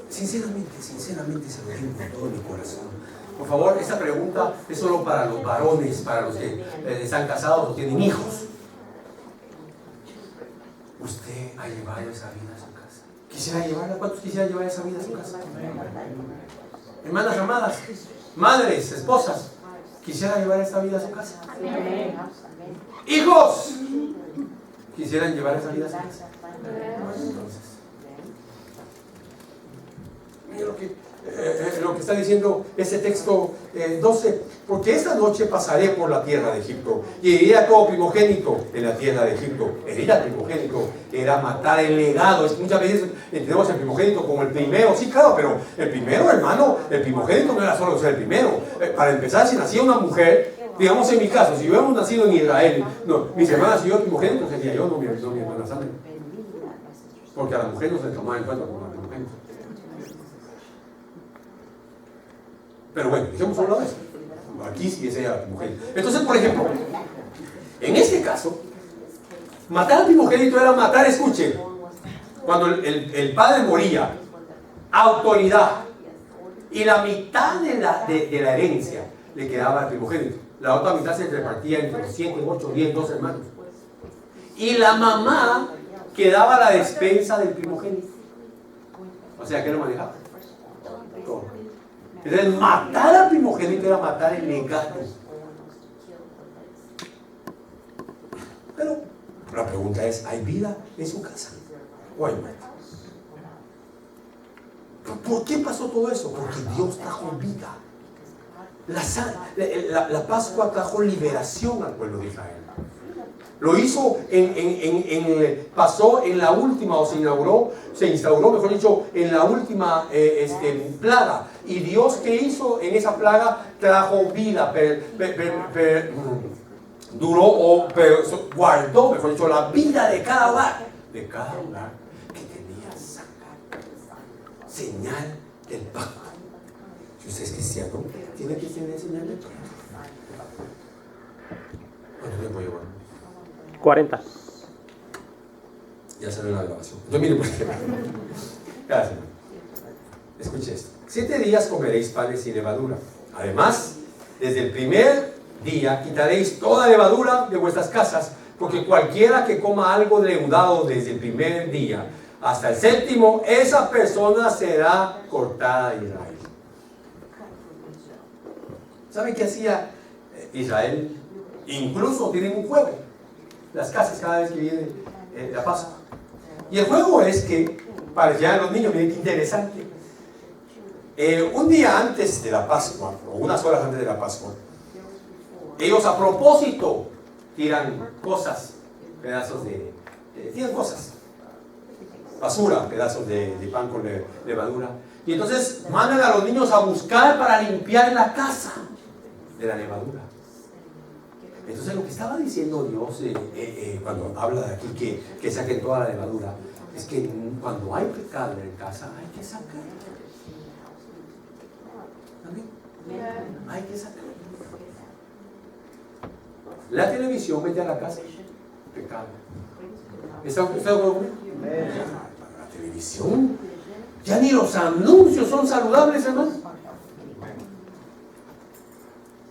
Sinceramente se lo digo con todo mi corazón. Por favor, esta pregunta es solo para los varones, para los que están casados o tienen hijos. ¿Usted ha llevado esa vida a su casa? ¿Quisiera llevarla? ¿Cuántos quisiera llevar esa vida a su casa? Hermanas amadas, madres, esposas, ¿quisiera llevar esta vida a su casa? Hijos, ¿quisieran llevar esa vida a su casa? Entonces, mira lo que está diciendo ese texto 12, porque esta noche pasaré por la tierra de Egipto y heriré a todo primogénito en la tierra de Egipto. Herir al primogénito era matar el legado. Muchas veces entendemos el primogénito como el primero, sí, claro, pero el primero, hermano, el primogénito no era solo ser el primero. Para empezar, si nacía una mujer, digamos en mi caso, si hubiéramos nacido en Israel, no, mis hermanas y yo el primogénito sería yo, no mi hermana Sandra, porque a la mujer no se le tomaba en cuenta como la primogénito. Pero bueno, dijimos una vez, aquí sí es ella la primogénito. Entonces, por ejemplo, en este caso, matar al primogénito era matar, escuchen, cuando el padre moría, autoridad, y la mitad de la herencia le quedaba al primogénito. La otra mitad se repartía entre los 7, 8, 10, 12 hermanos. Y la mamá quedaba la despensa del primogénito. O sea, ¿qué lo manejaba? Todo. Entonces, matar al primogénito era matar el legado. Pero la pregunta es, ¿hay vida en su casa? ¿O hay muerte? ¿Por qué pasó todo eso? Porque Dios trajo vida. La Pascua trajo liberación al pueblo de Israel. Lo hizo, pasó en la última, o se instauró, mejor dicho, en la última plaga. Y Dios, ¿qué hizo en esa plaga? Trajo vida, guardó, mejor dicho, la vida de cada hogar que tenía sangre. Señal del pacto. Si usted es cristiano, tiene que tener señal del pacto. ¿Cuánto tiempo llevo? 40. Ya salió la grabación. Entonces, mire, por ejemplo. Gracias. Escuche esto. 7 días comeréis panes sin levadura. Además, desde el primer día quitaréis toda levadura de vuestras casas, porque cualquiera que coma algo leudado desde el primer día hasta el 7º, esa persona será cortada de Israel. ¿Sabe qué hacía Israel? Incluso tienen un juego. las casas cada vez que viene la Pascua. Y el juego es que, para que los niños, miren qué interesante, un día antes de la Pascua, o unas horas antes de la Pascua, ellos a propósito tiran cosas, pedazos tiran cosas, basura, pedazos de pan con levadura. Y entonces mandan a los niños a buscar para limpiar la casa de la levadura. Entonces lo que estaba diciendo Dios cuando habla de aquí que saquen toda la levadura, es que cuando hay pecado en casa hay que sacar. ¿Amén? Hay que sacar. La televisión mete a la casa pecado. ¿Está de acuerdo conmigo? La televisión, ya ni los anuncios son saludables, hermano.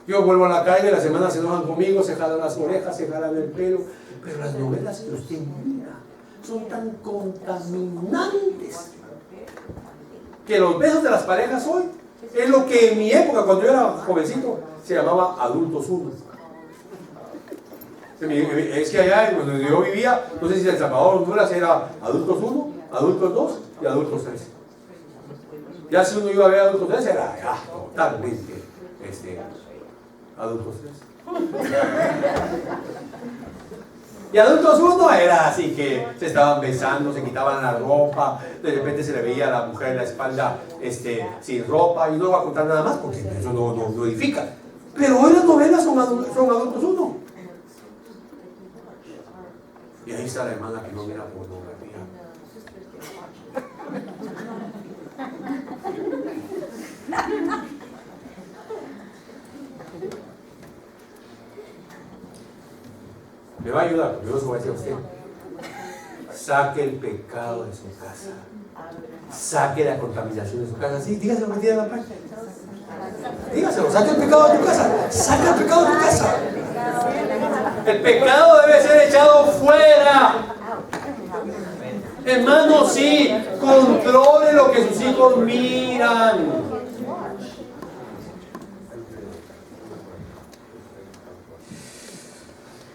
Yo vuelvo a la calle, la semana se enojan conmigo, se jalan las orejas, se jalan el pelo, pero las novelas que usted mira son tan contaminantes que los besos de las parejas hoy es lo que en mi época, cuando yo era jovencito, se llamaba adultos 1. Es que allá donde yo vivía, no sé si en El Salvador o Honduras era adultos 1, adultos 2 y adultos 3. Ya si uno iba a ver adultos 3 era totalmente adultos 3. Y adultos 1 era así que se estaban besando, se quitaban la ropa, de repente se le veía a la mujer en la espalda sin ropa, y no voy a contar nada más porque eso no edifica. Pero hoy las novelas son adultos 1. Y ahí está la hermana que no mira pornografía. Me va a ayudar, porque yo se lo voy a decir a usted. Saque el pecado de su casa. Saque la contaminación de su casa. Sí, dígaselo que tiene en la página. Dígaselo, saque el pecado de tu casa. Saque el pecado de tu casa. El pecado debe ser echado fuera. Hermano, sí, controle lo que sus hijos miran.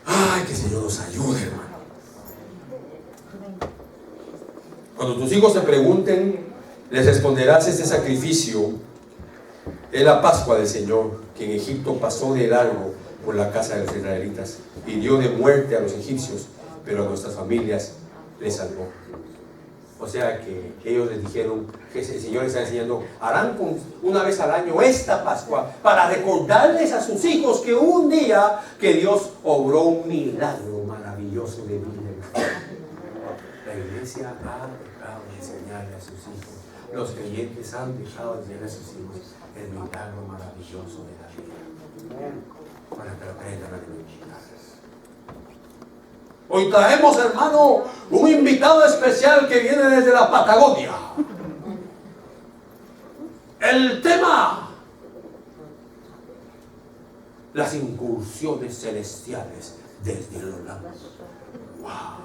Ay, que el Señor nos ayude, hermano. Cuando tus hijos te pregunten, les responderás: este sacrificio es la Pascua del Señor, que en Egipto pasó de largo por la casa de los israelitas y dio de muerte a los egipcios, pero a nuestras familias les salvó. O sea que ellos les dijeron que el Señor les está enseñando, harán una vez al año esta Pascua para recordarles a sus hijos que un día que Dios obró un milagro maravilloso de vida. La iglesia ha dejado de enseñarle a sus hijos, los creyentes han dejado de enseñarle a sus hijos el milagro maravilloso de la vida, para que lo aprendan a identificar. Hoy traemos, hermano, un invitado especial que viene desde la Patagonia. El tema: las incursiones celestiales desde el Holanda. ¡Wow!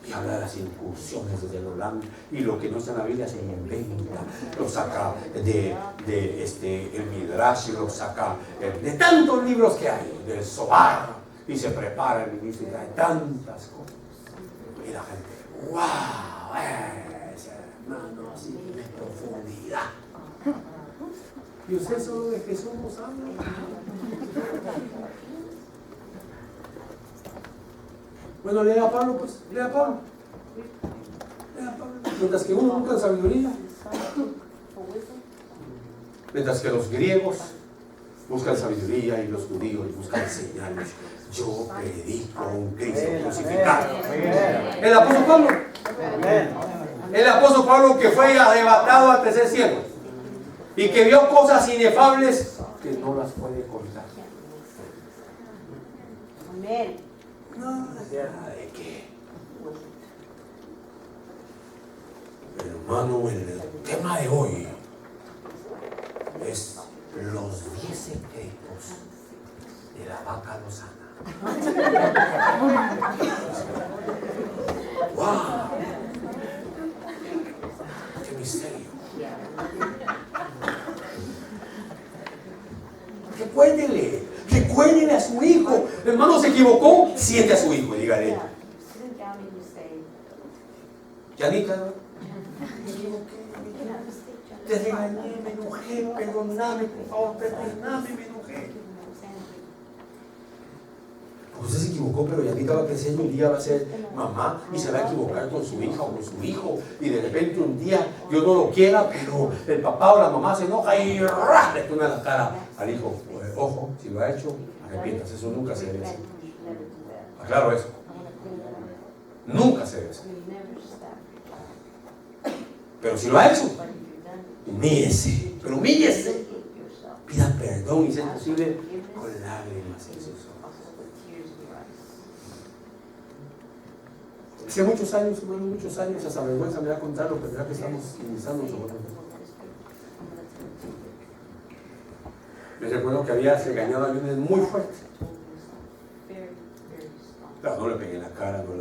Y habla de las incursiones desde el Holanda, y lo que no está en la Biblia se inventa, lo saca el Midrash, lo saca de tantos libros que hay, del Zohar, y se prepara el ministro y trae tantas cosas. Y la gente, ¡wow! Hermano, así de profundidad. Y usted solo de Jesús no sabe. Bueno, lea a Pablo, pues, lea a Pablo. Mientras que uno busca sabiduría. Mientras que los griegos buscan sabiduría y los judíos buscan señales, yo predico un Cristo crucificado. El apóstol Pablo. El apóstol Pablo, que fue arrebatado al tercer cielo y que vio cosas inefables que no las puede contar. Amén. Nada de qué. Hermano, el tema de hoy es los 10 secretos de la vaca lozana. ¡Wow! ¡Qué misterio! Recuérdele a su hijo, hermano, hermano se equivocó, siente a su hijo y dígale, Yanita, me equivoqué, te regañé, me enojé, perdóname, por favor, perdóname, me enojé. Usted se equivocó, pero Yanita va a crecer y un día va a ser mamá y se va a equivocar con su hija o con su hijo. Y de repente un día, Dios no lo quiera, pero el papá o la mamá se enoja y ¡ra! Le pone la cara al hijo. Pues, ojo, si lo ha hecho, arrepiéntase, eso nunca se debe hacer. Aclaro eso. Nunca se debe hacer. Pero si lo ha hecho, humíllese, pero humíllese. Pida perdón y si es posible, con lágrimas en sus ojos. Hace muchos años, hermano, muchos años, hasta vergüenza me da contarlo, pero ya que estamos iniciando nosotros. Me recuerdo que había regañado a Yunes muy fuerte. Claro, no le pegué en la cara, no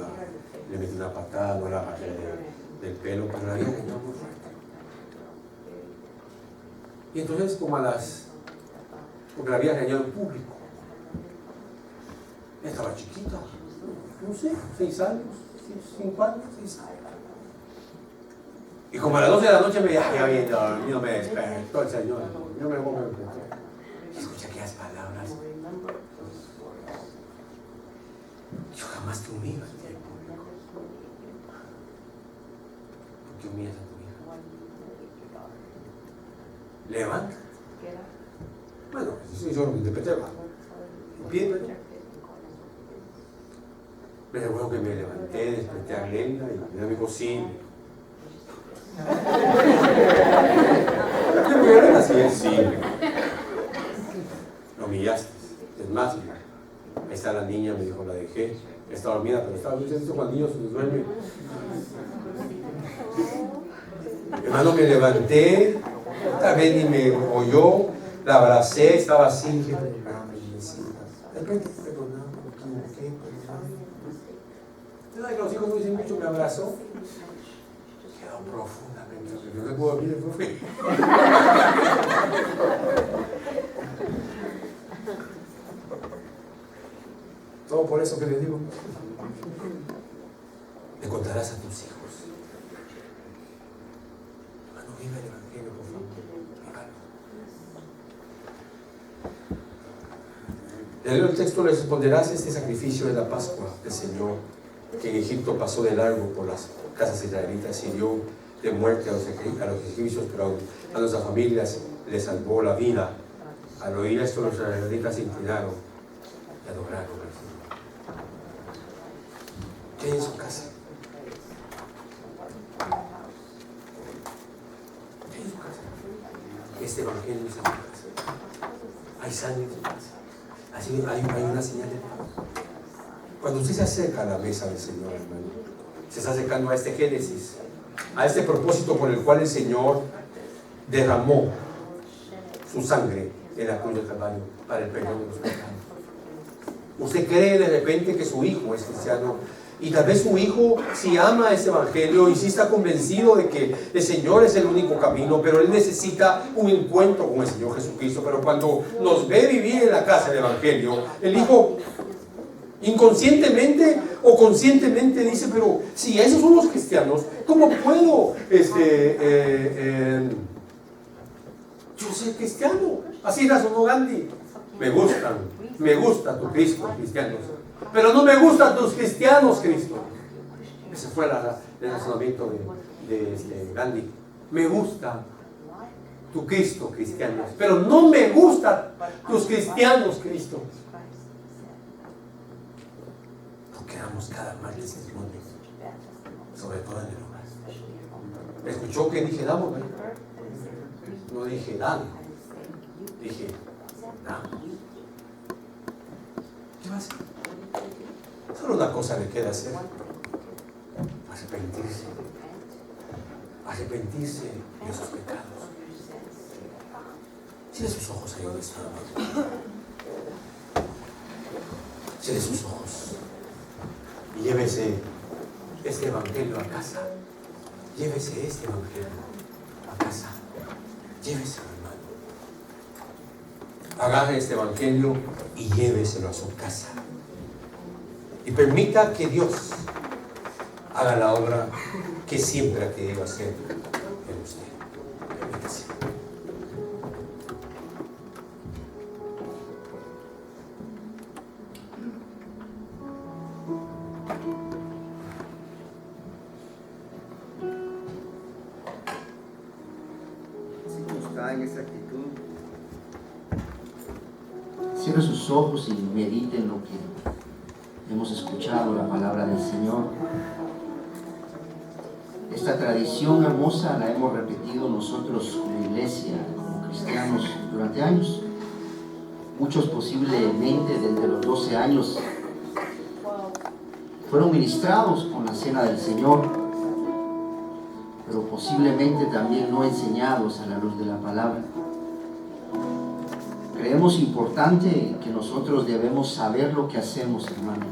le metí una patada, no la agarré del pelo, pero la había regañado muy fuerte. Y entonces, porque la había regañado en público. Estaba chiquita, no sé, 6 años. 5 años, 6 años. Y como a las 12 de la noche me había dormido, me despertó el Señor. Yo me pongo a despertar. Y escuché aquellas palabras. Yo jamás te humillo ante el público. ¿Por qué humillas a tu hija? Levántate. Bueno, eso yo lo interpreté. Pídeme. Me recuerdo que me levanté, desperté a Glenda y me dijo, sí. ¿Qué me era así? Sí. Lo humillaste. Es más, ahí está la niña, me dijo, la dejé. Está dormida, pero estaba bien. ¿Visto cuando el niño se duerme? Hermano, me levanté, tal vez ni me oyó, la abracé, estaba así, dije, de repente, perdóname, me equivoqué, perdóname. ¿Sabes que los hijos no dicen mucho? Me abrazó. Quedó profundamente. No se pudo dormir, profe. Todo por eso que le digo. Le contarás a tus hijos. Hermano, viva el Evangelio, por favor. Leo el texto, les responderás: este sacrificio de la Pascua del Señor, que en Egipto pasó de largo por las casas israelitas y dio de muerte a los egipcios, pero a nuestras familias les salvó la vida. Al oír esto, los israelitas se inclinaron y adoraron al Señor. ¿Qué hay en su casa? ¿Qué hay en su casa? Este evangelio es en su casa. Hay sangre en su casa. Así hay una señal de paz. Cuando usted se acerca a la mesa del Señor, hermano, se está acercando a este Génesis, a este propósito por el cual el Señor derramó su sangre en la cruz del Calvario para el perdón de los pecados. Usted cree de repente que su hijo es cristiano, y tal vez su hijo sí ama este evangelio y sí está convencido de que el Señor es el único camino, pero él necesita un encuentro con el Señor Jesucristo. Pero cuando nos ve vivir en la casa del evangelio, el hijo inconscientemente o conscientemente dice: pero si esos son los cristianos, ¿cómo puedo yo ser cristiano? Así razonó Gandhi. Me gusta tu Cristo, cristianos, pero no me gustan tus cristianos, Cristo. Ese fue el razonamiento de Gandhi. Me gusta tu Cristo, cristianos, pero no me gustan tus cristianos, Cristo. Quedamos cada martes testimonios, sobre todo en el hogar. ¿Escuchó que dije damos? No dije dame, dije damos. ¿Qué va a hacer? Solo una cosa le queda hacer: arrepentirse de sus pecados. Cierre sus ojos ahí donde está. Cierre sus ojos y llévese este evangelio a casa. Llévese este evangelio a casa. Lléveselo, hermano. Agarre este evangelio y lléveselo a su casa. Y permita que Dios haga la obra que siempre ha querido hacer en usted. Permítase. En esa actitud, cierre sus ojos y medite en lo que hemos escuchado, la palabra del Señor. Esta tradición hermosa la hemos repetido nosotros como iglesia, como cristianos, durante años. Muchos posiblemente desde los 12 años fueron ministrados con la cena del Señor, pero posiblemente también no enseñados a la luz de la palabra. Creemos importante que nosotros debemos saber lo que hacemos, hermano.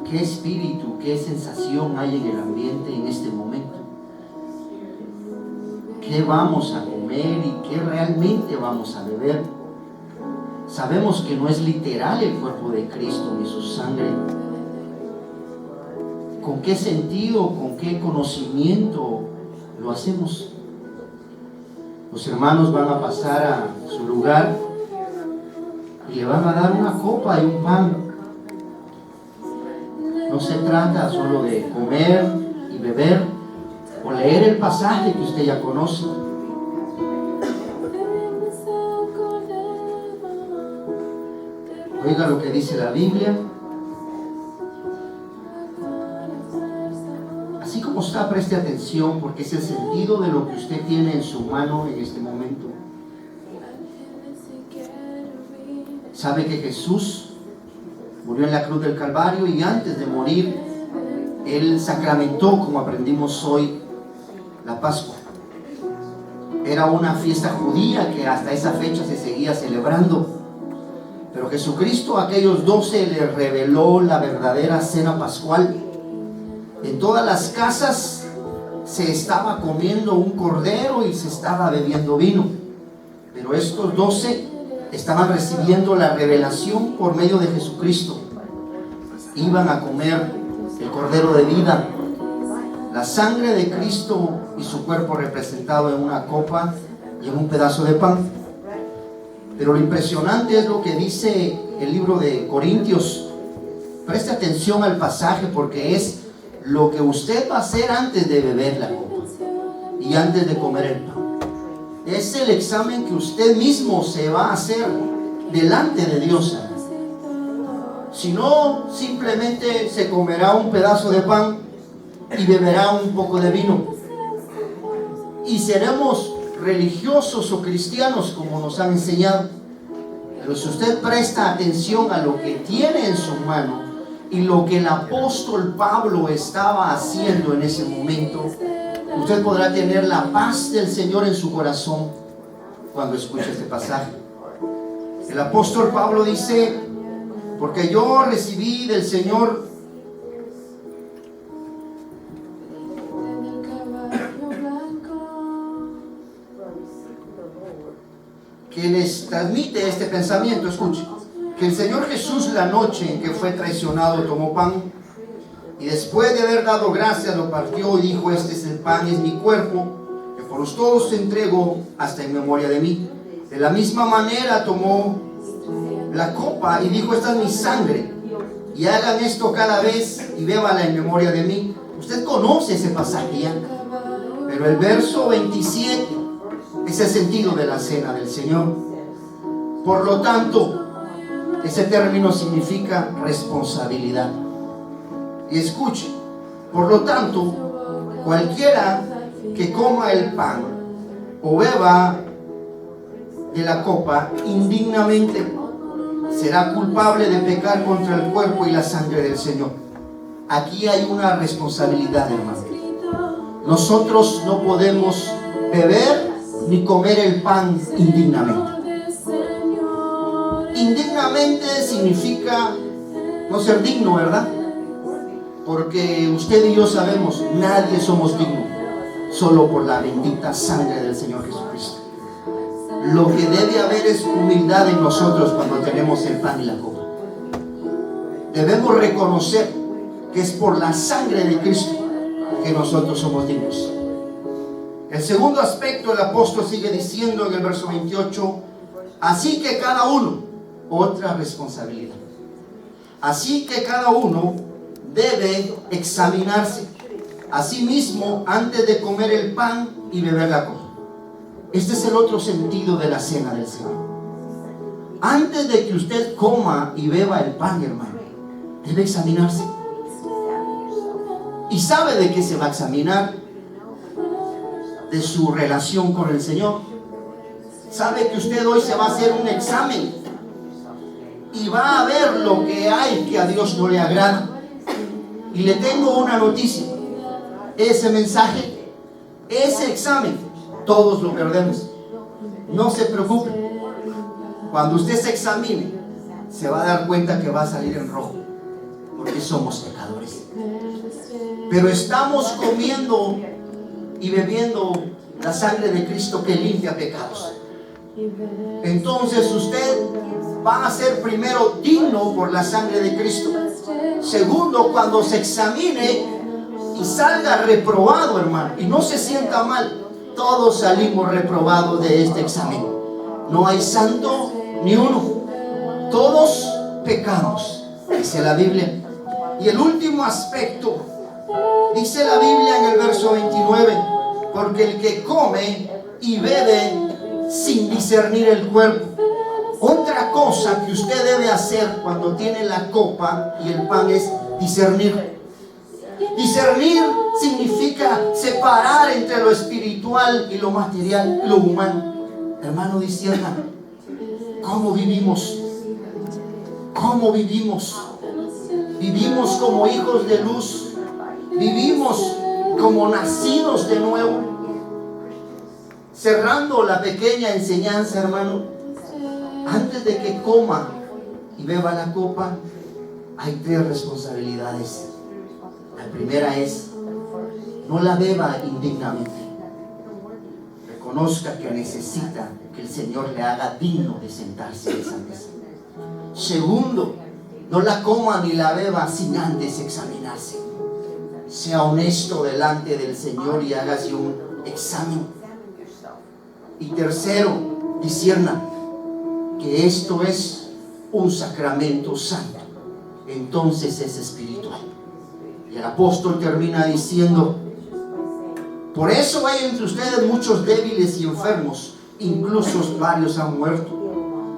¿Qué espíritu, qué sensación hay en el ambiente en este momento? ¿Qué vamos a comer y qué realmente vamos a beber? Sabemos que no es literal el cuerpo de Cristo ni su sangre. ¿Con qué sentido, con qué conocimiento lo hacemos? Los hermanos van a pasar a su lugar y le van a dar una copa y un pan. No se trata solo de comer y beber o leer el pasaje que usted ya conoce. Oiga lo que dice la Biblia. Así como está, preste atención, porque es el sentido de lo que usted tiene en su mano en este momento. Sabe que Jesús murió en la cruz del Calvario y antes de morir, Él sacramentó, como aprendimos hoy, la Pascua. Era una fiesta judía que hasta esa fecha se seguía celebrando. Pero Jesucristo a aquellos 12 les reveló la verdadera cena pascual. En todas las casas se estaba comiendo un cordero y se estaba bebiendo vino. Pero estos 12 estaban recibiendo la revelación por medio de Jesucristo. Iban a comer el cordero de vida, la sangre de Cristo y su cuerpo representado en una copa y en un pedazo de pan. Pero lo impresionante es lo que dice el libro de Corintios. Preste atención al pasaje porque es lo que usted va a hacer antes de beber la copa y antes de comer el pan. Es el examen que usted mismo se va a hacer delante de Dios. Si no, simplemente se comerá un pedazo de pan y beberá un poco de vino. Y seremos religiosos o cristianos como nos han enseñado. Pero si usted presta atención a lo que tiene en su mano y lo que el apóstol Pablo estaba haciendo en ese momento, usted podrá tener la paz del Señor en su corazón cuando escuche este pasaje. El apóstol Pablo dice: porque yo recibí del Señor que les transmite este pensamiento. Escuche, que el Señor Jesús, la noche en que fue traicionado, tomó pan y después de haber dado gracias lo partió y dijo: este es el pan, es mi cuerpo que por todos se entregó hasta en memoria de mí. De la misma manera tomó la copa y dijo: esta es mi sangre, y hagan esto cada vez y bébanla en memoria de mí. Usted conoce ese pasaje ya, pero el verso 27 es el sentido de la cena del Señor. Por lo tanto, ese término significa responsabilidad. Y escuche, por lo tanto, cualquiera que coma el pan o beba de la copa indignamente será culpable de pecar contra el cuerpo y la sangre del Señor. Aquí hay una responsabilidad, hermano. Nosotros no podemos beber ni comer el pan indignamente. Indignamente significa no ser digno, ¿verdad? Porque usted y yo sabemos, nadie somos dignos, solo por la bendita sangre del Señor Jesucristo. Lo que debe haber es humildad en nosotros cuando tenemos el pan y la copa. debemos reconocer que es por la sangre de Cristo que nosotros somos dignos. El segundo aspecto, el apóstol sigue diciendo en el verso 28, así que cada uno, otra responsabilidad, así que cada uno debe examinarse a sí mismo antes de comer el pan y beber la copa. Este es el otro sentido de la cena del Señor. Antes de que usted coma y beba el pan, hermano, debe examinarse. ¿Y sabe de qué se va a examinar? De su relación con el Señor. Sabe que usted hoy se va a hacer un examen y va a ver lo que hay que a Dios no le agrada. Y le tengo una noticia: ese mensaje, ese examen, todos lo perdemos. No se preocupe. Cuando usted se examine, se va a dar cuenta que va a salir en rojo, porque somos pecadores. Pero estamos comiendo y bebiendo la sangre de Cristo que limpia pecados. Entonces usted va a ser primero digno por la sangre de Cristo. Segundo, cuando se examine y salga reprobado, hermano, y no se sienta mal, todos salimos reprobados de este examen. No hay santo ni uno. Todos pecamos, dice la Biblia. Y el último aspecto, dice la Biblia en el verso 29, porque el que come y bebe sin discernir el cuerpo. Otra cosa que usted debe hacer cuando tiene la copa y el pan es discernir. Discernir significa separar entre lo espiritual y lo material, lo humano. Hermano, discierna cómo vivimos. ¿Cómo vivimos? Vivimos como hijos de luz. Vivimos como nacidos de nuevo. Cerrando la pequeña enseñanza, hermano, antes de que coma y beba la copa, hay 3 responsabilidades. La primera es: no la beba indignamente. Reconozca que necesita que el Señor le haga digno de sentarse en esa mesa. Segundo, no la coma ni la beba sin antes examinarse. Sea honesto delante del Señor y hágase un examen. Y tercero, discierna que esto es un sacramento santo. Entonces es espiritual. Y el apóstol termina diciendo: por eso hay entre ustedes muchos débiles y enfermos, incluso varios han muerto.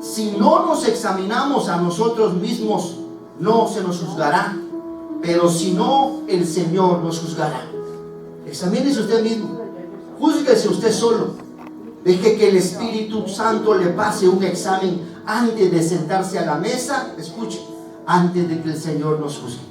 Si no nos examinamos a nosotros mismos, no se nos juzgará, pero si no, el Señor nos juzgará. Examínese usted mismo, júzguese usted solo. Deje que el Espíritu Santo le pase un examen antes de sentarse a la mesa. Escuche, antes de que el Señor nos juzgue.